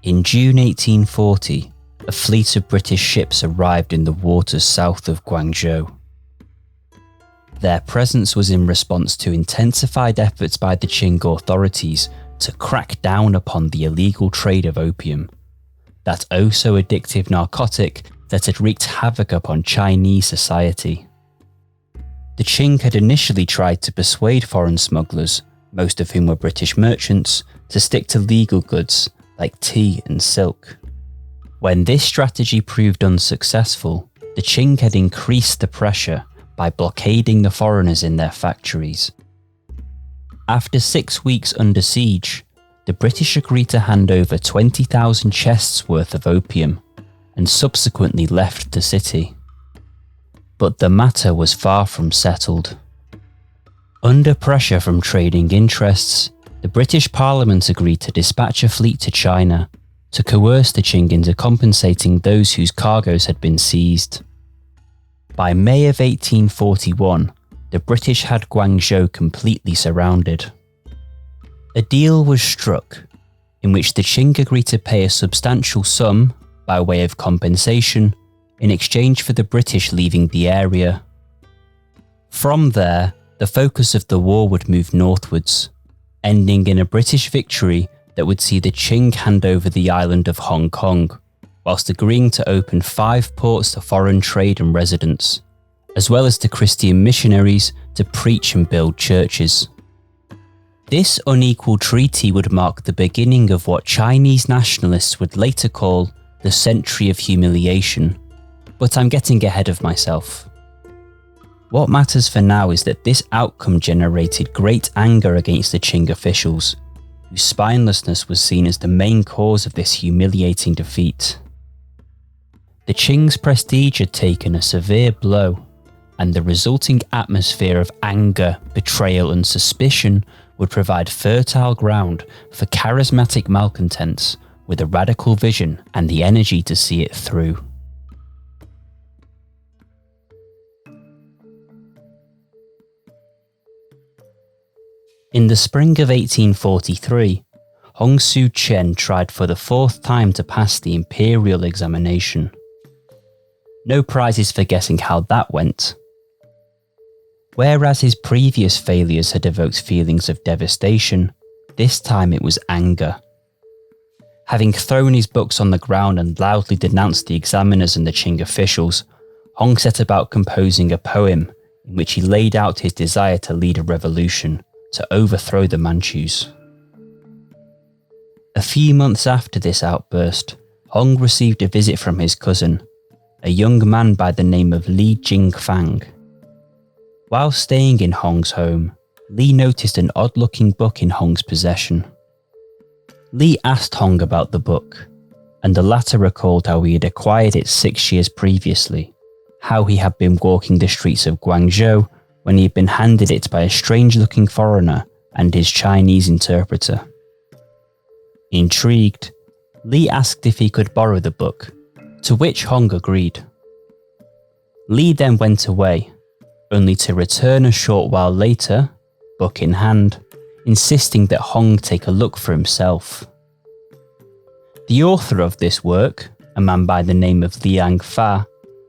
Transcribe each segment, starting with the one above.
In June 1840, a fleet of British ships arrived in the waters south of Guangzhou. Their presence was in response to intensified efforts by the Qing authorities to crack down upon the illegal trade of opium, that oh-so addictive narcotic that had wreaked havoc upon Chinese society. The Qing had initially tried to persuade foreign smugglers, most of whom were British merchants, to stick to legal goods like tea and silk. When this strategy proved unsuccessful, the Qing had increased the pressure by blockading the foreigners in their factories. After 6 weeks under siege, the British agreed to hand over 20,000 chests worth of opium and subsequently left the city. But the matter was far from settled. Under pressure from trading interests, the British Parliament agreed to dispatch a fleet to China to coerce the Qing into compensating those whose cargoes had been seized. By May of 1841, the British had Guangzhou completely surrounded. A deal was struck, in which the Qing agreed to pay a substantial sum by way of compensation in exchange for the British leaving the area. From there, the focus of the war would move northwards, ending in a British victory that would see the Qing hand over the island of Hong Kong, whilst agreeing to open 5 ports to foreign trade and residents, as well as to Christian missionaries to preach and build churches. This unequal treaty would mark the beginning of what Chinese nationalists would later call the Century of Humiliation, but I'm getting ahead of myself. What matters for now is that this outcome generated great anger against the Qing officials, whose spinelessness was seen as the main cause of this humiliating defeat. The Qing's prestige had taken a severe blow, and the resulting atmosphere of anger, betrayal and suspicion would provide fertile ground for charismatic malcontents with a radical vision and the energy to see it through. In the spring of 1843, Hong Xiuquan tried for the 4th time to pass the imperial examination. No prizes for guessing how that went. Whereas his previous failures had evoked feelings of devastation, this time it was anger. Having thrown his books on the ground and loudly denounced the examiners and the Qing officials, Hong set about composing a poem in which he laid out his desire to lead a revolution, to overthrow the Manchus. A few months after this outburst, Hong received a visit from his cousin, a young man by the name of Li Jingfang. While staying in Hong's home, Li noticed an odd-looking book in Hong's possession. Li asked Hong about the book, and the latter recalled how he had acquired it 6 years previously, how he had been walking the streets of Guangzhou when he had been handed it by a strange-looking foreigner and his Chinese interpreter. Intrigued, Li asked if he could borrow the book, to which Hong agreed. Li then went away, only to return a short while later, book in hand, insisting that Hong take a look for himself. The author of this work, a man by the name of Liang Fa,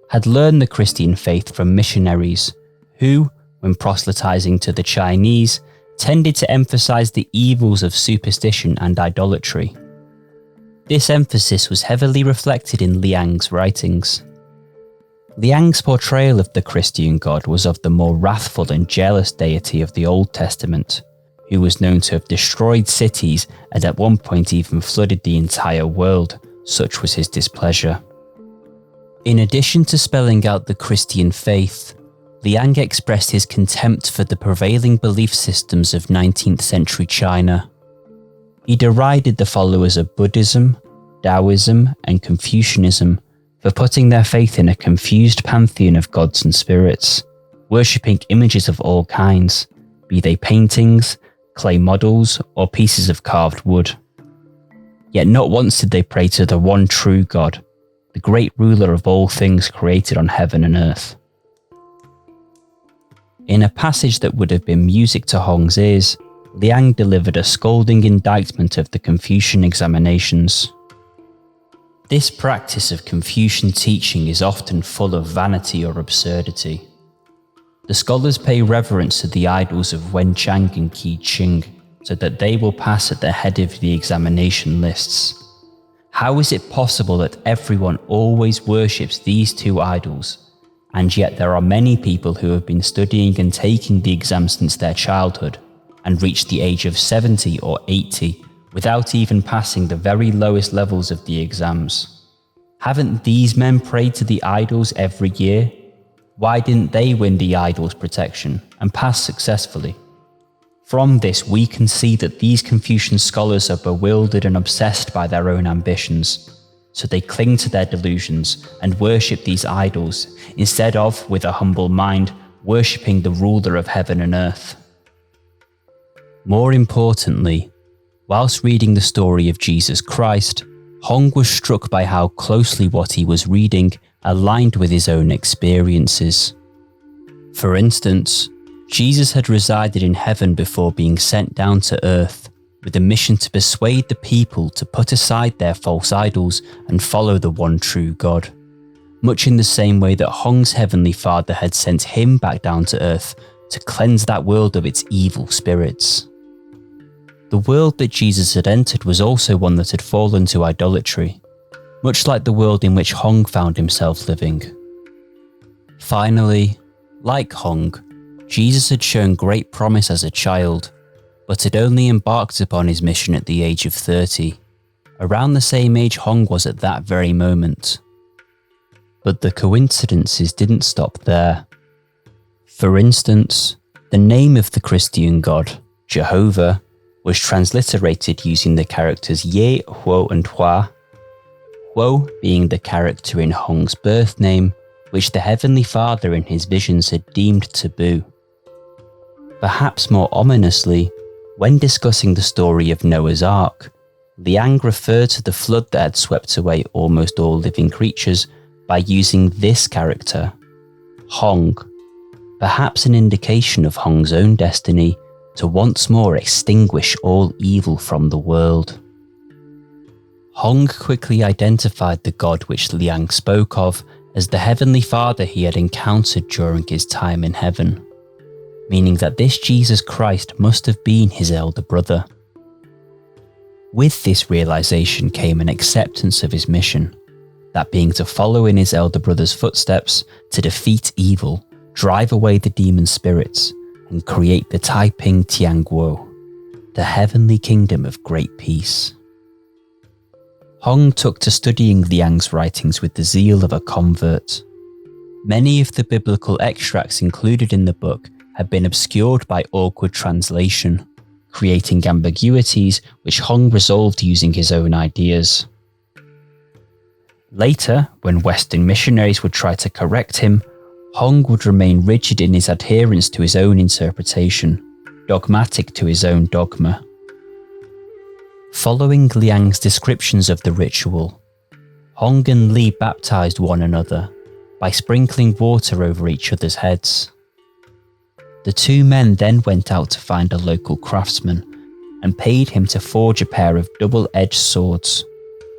had learned the Christian faith from missionaries who, when proselytizing to the Chinese, tended to emphasize the evils of superstition and idolatry. This emphasis was heavily reflected in Liang's writings. Liang's portrayal of the Christian God was of the more wrathful and jealous deity of the Old Testament, who was known to have destroyed cities and at one point even flooded the entire world, such was his displeasure. In addition to spelling out the Christian faith, Liang expressed his contempt for the prevailing belief systems of 19th century China. He derided the followers of Buddhism, Taoism, and Confucianism for putting their faith in a confused pantheon of gods and spirits, worshipping images of all kinds, be they paintings, clay models, or pieces of carved wood. Yet not once did they pray to the one true God, the great ruler of all things created on heaven and earth. In a passage that would have been music to Hong's ears, Liang delivered a scolding indictment of the Confucian examinations. This practice of Confucian teaching is often full of vanity or absurdity. The scholars pay reverence to the idols of Wenchang and Qiqing so that they will pass at the head of the examination lists. How is it possible that everyone always worships these two idols, and yet there are many people who have been studying and taking the exam since their childhood and reached the age of 70 or 80 without even passing the very lowest levels of the exams? Haven't these men prayed to the idols every year? Why didn't they win the idols' protection and pass successfully? From this, we can see that these Confucian scholars are bewildered and obsessed by their own ambitions, so they cling to their delusions and worship these idols instead of, with a humble mind, worshipping the ruler of heaven and earth. More importantly, whilst reading the story of Jesus Christ, Hong was struck by how closely what he was reading aligned with his own experiences. For instance, Jesus had resided in heaven before being sent down to earth with a mission to persuade the people to put aside their false idols and follow the one true God, much in the same way that Hong's heavenly Father had sent him back down to earth to cleanse that world of its evil spirits. The world that Jesus had entered was also one that had fallen to idolatry, much like the world in which Hong found himself living. Finally, like Hong, Jesus had shown great promise as a child, but had only embarked upon his mission at the age of 30, around the same age Hong was at that very moment. But the coincidences didn't stop there. For instance, the name of the Christian God, Jehovah, was transliterated using the characters Ye, Huo and Hua, Huo being the character in Hong's birth name, which the Heavenly Father in his visions had deemed taboo. Perhaps more ominously, when discussing the story of Noah's Ark, Liang referred to the flood that had swept away almost all living creatures by using this character, Hong, perhaps an indication of Hong's own destiny to once more extinguish all evil from the world. Hong quickly identified the God which Liang spoke of as the Heavenly Father he had encountered during his time in heaven, meaning that this Jesus Christ must have been his elder brother. With this realization came an acceptance of his mission, that being to follow in his elder brother's footsteps to defeat evil, drive away the demon spirits, and create the Taiping Tianguo, the heavenly kingdom of great peace. Hong took to studying Liang's writings with the zeal of a convert. Many of the biblical extracts included in the book had been obscured by awkward translation, creating ambiguities which Hong resolved using his own ideas. Later, when Western missionaries would try to correct him, Hong would remain rigid in his adherence to his own interpretation, dogmatic to his own dogma. Following Liang's descriptions of the ritual, Hong and Li baptized one another by sprinkling water over each other's heads. The two men then went out to find a local craftsman and paid him to forge a pair of double-edged swords,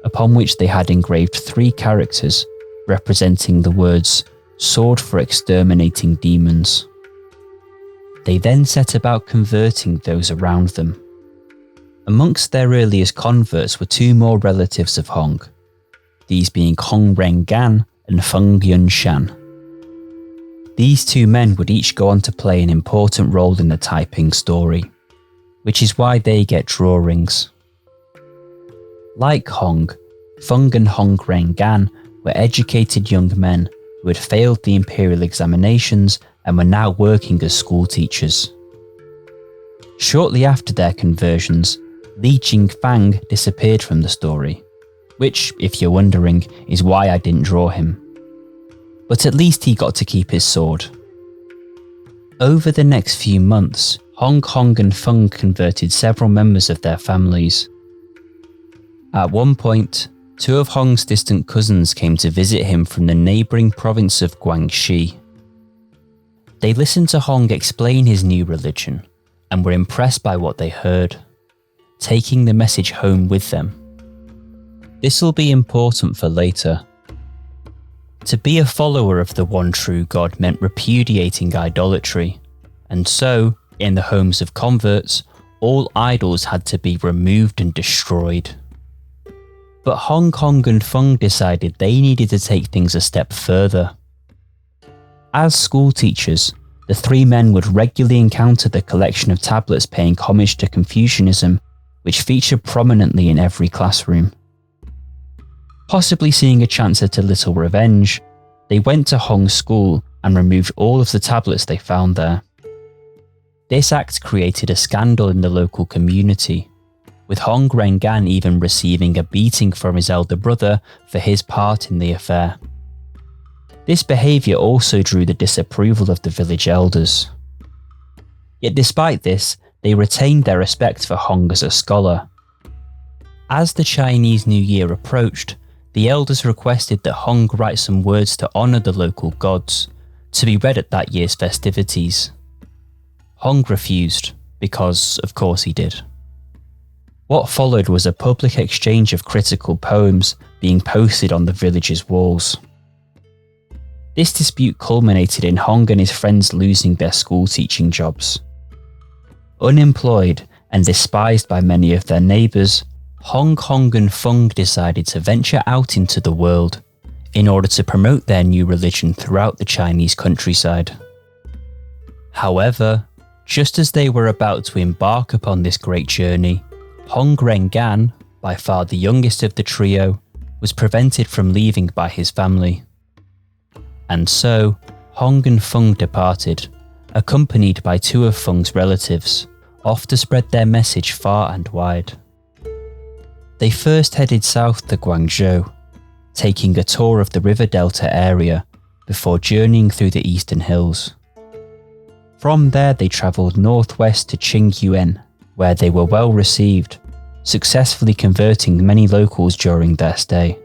upon which they had engraved 3 characters representing the words "Sword for exterminating demons." They then set about converting those around them. Amongst their earliest converts were 2 more relatives of Hong, these being Hong Rengan and Feng Yunshan. These 2 men would each go on to play an important role in the Taiping story, which is why they get drawings. Like Hong, Feng and Hong Rengan were educated young men who had failed the imperial examinations and were now working as school teachers. Shortly after their conversions, Li Jingfang disappeared from the story, which, if you're wondering, is why I didn't draw him. But at least he got to keep his sword. Over the next few months, Hong and Feng converted several members of their families. At one point, 2 of Hong's distant cousins came to visit him from the neighbouring province of Guangxi. They listened to Hong explain his new religion and were impressed by what they heard, taking the message home with them. This'll be important for later. To be a follower of the one true God meant repudiating idolatry, and so, in the homes of converts, all idols had to be removed and destroyed. But Hong Kong and Feng decided they needed to take things a step further. As school teachers, the three men would regularly encounter the collection of tablets paying homage to Confucianism, which featured prominently in every classroom. Possibly seeing a chance at a little revenge, they went to Hong's school and removed all of the tablets they found there. This act created a scandal in the local community, with Hong Rengan even receiving a beating from his elder brother for his part in the affair. This behaviour also drew the disapproval of the village elders. Yet despite this, they retained their respect for Hong as a scholar. As the Chinese New Year approached, the elders requested that Hong write some words to honour the local gods, to be read at that year's festivities. Hong refused, because of course he did. What followed was a public exchange of critical poems being posted on the village's walls. This dispute culminated in Hong and his friends losing their school teaching jobs. Unemployed and despised by many of their neighbours, Hong Kong and Feng decided to venture out into the world in order to promote their new religion throughout the Chinese countryside. However, just as they were about to embark upon this great journey, Hong Rengan, by far the youngest of the trio, was prevented from leaving by his family. And so, Hong and Feng departed, accompanied by two of Feng's relatives, off to spread their message far and wide. They first headed south to Guangzhou, taking a tour of the river delta area before journeying through the eastern hills. From there they travelled northwest to Youwen, where they were well received, successfully converting many locals during their stay.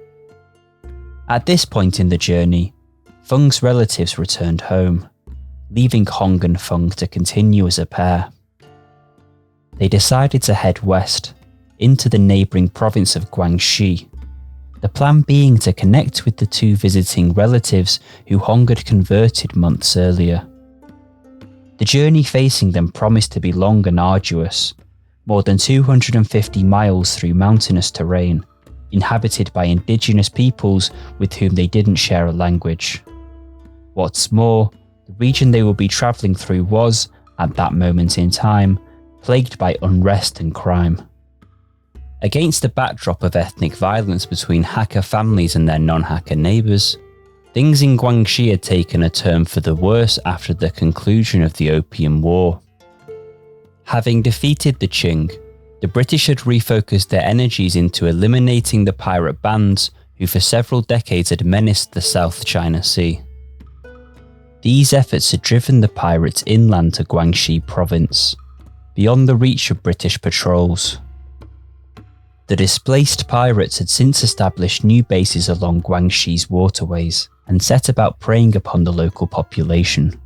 At this point in the journey, Feng's relatives returned home, leaving Hong and Feng to continue as a pair. They decided to head west, into the neighbouring province of Guangxi, the plan being to connect with the two visiting relatives who Hong had converted months earlier. The journey facing them promised to be long and arduous, more than 250 miles through mountainous terrain, inhabited by indigenous peoples with whom they didn't share a language. What's more, the region they would be travelling through was, at that moment in time, plagued by unrest and crime. Against the backdrop of ethnic violence between Hakka families and their non-Hakka neighbours, things in Guangxi had taken a turn for the worse after the conclusion of the Opium War. Having defeated the Qing, the British had refocused their energies into eliminating the pirate bands who for several decades had menaced the South China Sea. These efforts had driven the pirates inland to Guangxi province, beyond the reach of British patrols. The displaced pirates had since established new bases along Guangxi's waterways and set about preying upon the local population.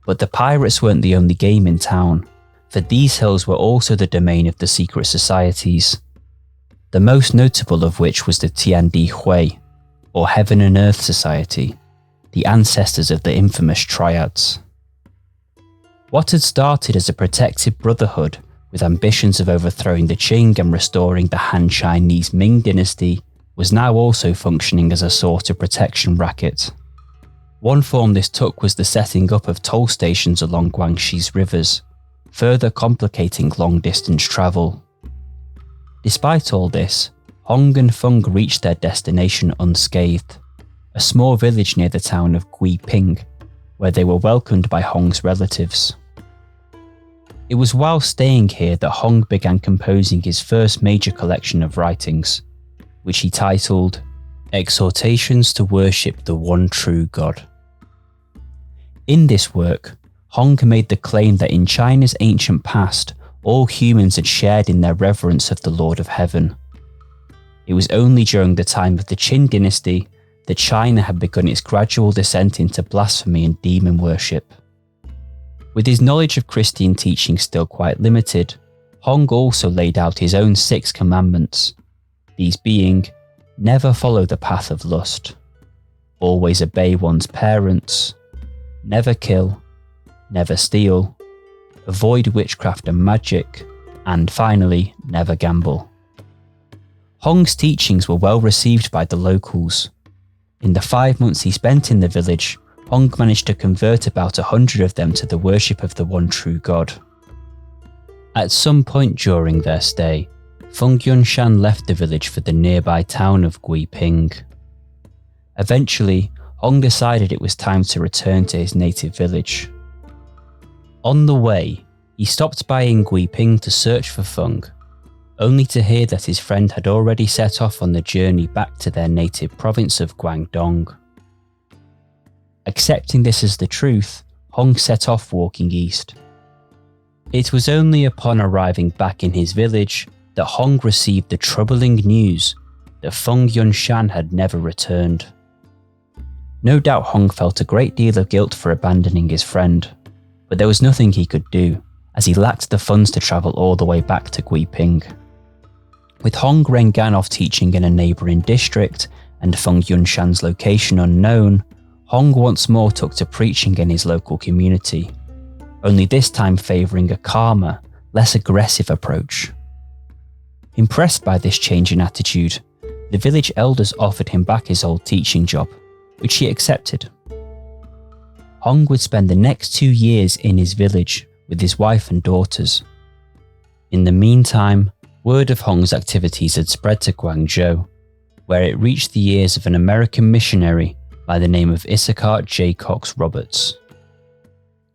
But the pirates weren't the only game in town, for these hills were also the domain of the secret societies, the most notable of which was the Tiandi Hui, or Heaven and Earth Society, the ancestors of the infamous triads. What had started as a protective brotherhood with ambitions of overthrowing the Qing and restoring the Han Chinese Ming dynasty, was now also functioning as a sort of protection racket. One form this took was the setting up of toll stations along Guangxi's rivers, further complicating long-distance travel. Despite all this, Hong and Feng reached their destination unscathed, a small village near the town of Guiping, where they were welcomed by Hong's relatives. It was while staying here that Hong began composing his first major collection of writings, which he titled Exhortations to Worship the One True God. In this work, Hong made the claim that in China's ancient past, all humans had shared in their reverence of the Lord of Heaven. It was only during the time of the Qin dynasty that China had begun its gradual descent into blasphemy and demon worship. With his knowledge of Christian teaching still quite limited, Hong also laid out his own 6 commandments. these being: never follow the path of lust, always obey one's parents, never kill, never steal, avoid witchcraft and magic, and finally, never gamble. Hong's teachings were well received by the locals. In the 5 months he spent in the village, Hong managed to convert about 100 of them to the worship of the one true God. At some point during their stay, Feng Yunshan left the village for the nearby town of Guiping. Eventually, Hong decided it was time to return to his native village. On the way, he stopped by in Guiping to search for Feng, only to hear that his friend had already set off on the journey back to their native province of Guangdong. Accepting this as the truth, Hong set off walking east. It was only upon arriving back in his village that Hong received the troubling news that Feng Yunshan had never returned. No doubt Hong felt a great deal of guilt for abandoning his friend, but there was nothing he could do, as he lacked the funds to travel all the way back to Guiping. With Hong Rengan off teaching in a neighbouring district and Feng Yunshan's location unknown, Hong once more took to preaching in his local community, only this time favouring a calmer, less aggressive approach. Impressed by this change in attitude, the village elders offered him back his old teaching job, which he accepted. Hong would spend the next 2 years in his village with his wife and daughters. In the meantime, word of Hong's activities had spread to Guangzhou, where it reached the ears of an American missionary by the name of Issachar J. Cox Roberts.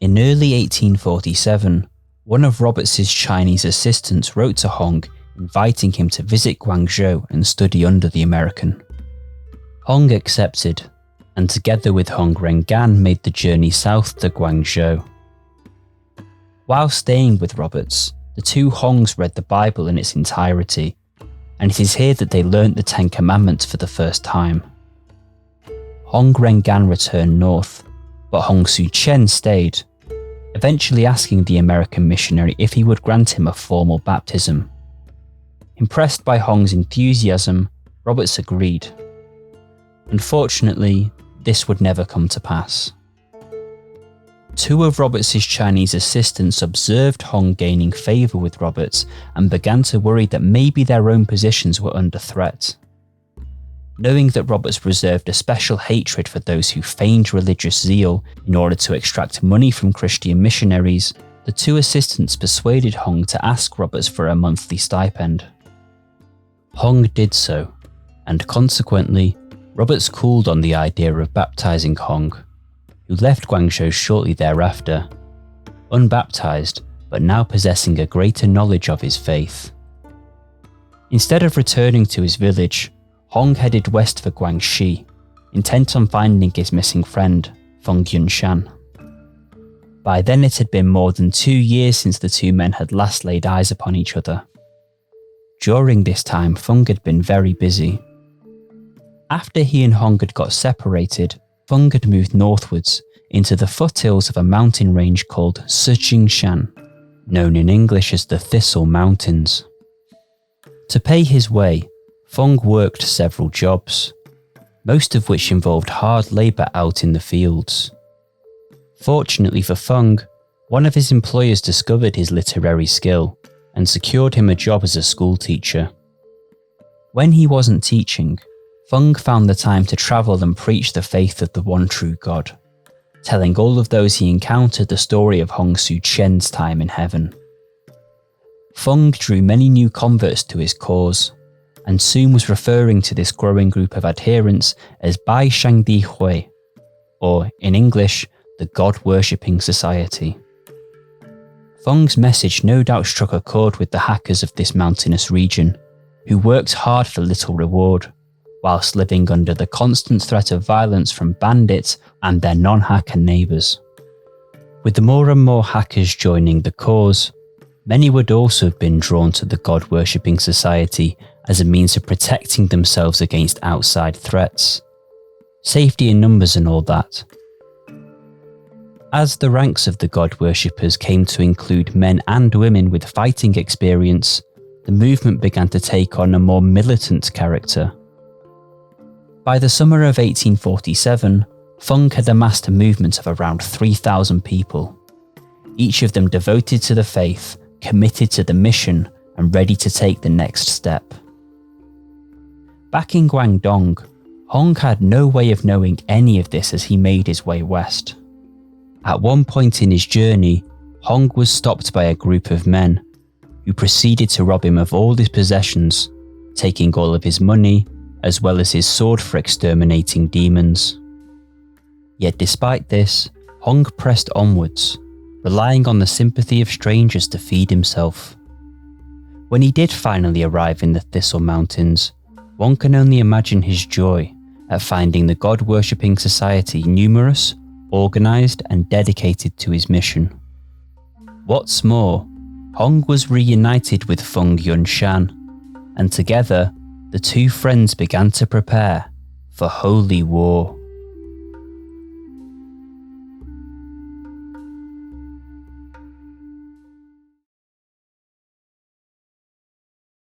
In early 1847, one of Roberts's Chinese assistants wrote to Hong inviting him to visit Guangzhou and study under the American. Hong accepted, and together with Hong Rengan made the journey south to Guangzhou. While staying with Roberts, the two Hongs read the Bible in its entirety, and it is here that they learnt the 10 Commandments for the first time. Hong Rengan returned north, but Hong Xiuquan stayed, eventually asking the American missionary if he would grant him a formal baptism. Impressed by Hong's enthusiasm, Roberts agreed. Unfortunately, this would never come to pass. 2 of Roberts's Chinese assistants observed Hong gaining favour with Roberts and began to worry that maybe their own positions were under threat. Knowing that Roberts reserved a special hatred for those who feigned religious zeal in order to extract money from Christian missionaries, the 2 assistants persuaded Hong to ask Roberts for a monthly stipend. Hong did so, and consequently, Roberts cooled on the idea of baptizing Hong, who left Guangzhou shortly thereafter, unbaptized but now possessing a greater knowledge of his faith. Instead of returning to his village, Hong headed west for Guangxi, intent on finding his missing friend, Feng Yunshan. By then it had been more than 2 years since the 2 men had last laid eyes upon each other. During this time, Feng had been very busy. After he and Hong had got separated, Feng had moved northwards into the foothills of a mountain range called Shijingshan, known in English as the Thistle Mountains. To pay his way, Feng worked several jobs, most of which involved hard labour out in the fields. Fortunately for Feng, one of his employers discovered his literary skill and secured him a job as a school teacher. When he wasn't teaching, Feng found the time to travel and preach the faith of the one true God, telling all of those he encountered the story of Hong Xiuquan's time in heaven. Feng drew many new converts to his cause, and soon was referring to this growing group of adherents as Bai Shangdi Hui, or in English, the God-worshipping society. Feng's message no doubt struck a chord with the hackers of this mountainous region, who worked hard for little reward, whilst living under the constant threat of violence from bandits and their non-hacker neighbours. With more and more hackers joining the cause, many would also have been drawn to the God-worshipping society as a means of protecting themselves against outside threats. Safety in numbers and all that. As the ranks of the God-worshippers came to include men and women with fighting experience, the movement began to take on a more militant character. By the summer of 1847, Feng had amassed a movement of around 3,000 people, each of them devoted to the faith, committed to the mission, and ready to take the next step. Back in Guangdong, Hong had no way of knowing any of this as he made his way west. At one point in his journey, Hong was stopped by a group of men, who proceeded to rob him of all his possessions, taking all of his money, as well as his sword for exterminating demons. Yet despite this, Hong pressed onwards, relying on the sympathy of strangers to feed himself. When he did finally arrive in the Thistle Mountains, one can only imagine his joy at finding the God-worshipping society numerous, organised and dedicated to his mission. What's more, Hong was reunited with Feng Yunshan, and together the two friends began to prepare for holy war.